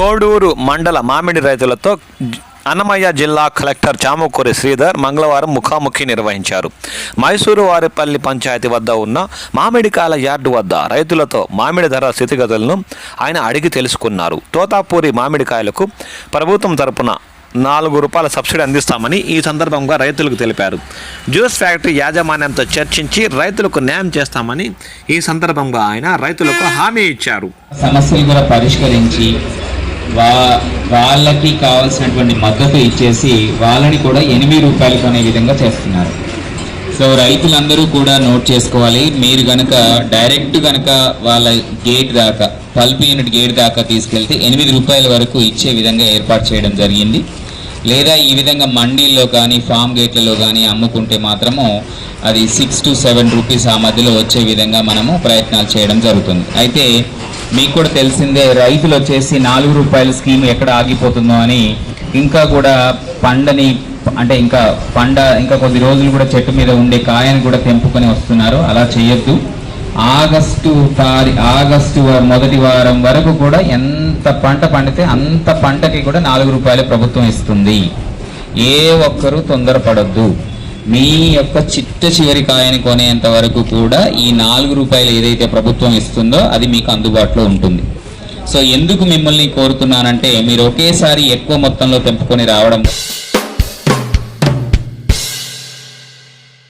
కోడూరు మండల మామిడి రైతులతో అన్నమయ్య జిల్లా కలెక్టర్ చామకూరి శ్రీధర్ మంగళవారం ముఖాముఖి నిర్వహించారు. మైసూరు వారిపల్లి పంచాయతీ వద్ద ఉన్న మామిడికాయల యార్డు వద్ద రైతులతో మామిడి ధర స్థితిగతులను ఆయన అడిగి తెలుసుకున్నారు. తోతాపూరి మామిడికాయలకు ప్రభుత్వం తరపున ₹4 సబ్సిడీ అందిస్తామని ఈ సందర్భంగా రైతులకు తెలిపారు. జ్యూస్ ఫ్యాక్టరీ యాజమాన్యంతో చర్చించి రైతులకు న్యాయం చేస్తామని ఈ సందర్భంగా ఆయన రైతులకు హామీ ఇచ్చారు. సమస్యలు కూడా పరిష్కరించి వాళ్ళకి కావాల్సినటువంటి మద్దతు ఇచ్చేసి వాళ్ళని కూడా ₹8 కొనే విధంగా చేస్తున్నారు. సో రైతులందరూ కూడా నోట్ చేసుకోవాలి. మీరు కనుక డైరెక్ట్ కనుక వాళ్ళ గేట్ దాకా పల్ప్ యూనిట్ గేట్ దాకా తీసుకెళ్తే ₹8 వరకు ఇచ్చే విధంగా ఏర్పాటు చేయడం జరిగింది. లేదా ఈ విధంగా మండీల్లో కానీ ఫామ్ గేట్లలో కానీ అమ్ముకుంటే మాత్రము అది 6 to 7 రూపీస్ ఆ మధ్యలో వచ్చే విధంగా మనము ప్రయత్నాలు చేయడం జరుగుతుంది. అయితే మీకు కూడా తెలిసిందే, రైతులు వచ్చేసి ₹4 స్కీమ్ ఎక్కడ ఆగిపోతుందో అని ఇంకా కూడా పండని అంటే ఇంకా కొద్ది రోజులు కూడా చెట్టు మీద ఉండే కాయని కూడా తెంపుకొని వస్తున్నారు. అలా చేయొద్దు. ఆగస్టు మొదటి వారం వరకు కూడా ఎంత పంట పండితే అంత పంటకి కూడా ₹4 ప్రభుత్వం ఇస్తుంది. ఏ ఒక్కరూ తొందరపడొద్దు. మీ యొక్క చివరి కాయని కొనేంత వరకు కూడా ఈ ₹4 ఏదైతే ప్రభుత్వం ఇస్తుందో అది మీకు అందుబాటులో ఉంటుంది. సో ఎందుకు మిమ్మల్ని కోరుతున్నానంటే, మీరు ఒకేసారి ఎక్కువ మొత్తంలో తెంపుకొని రావడం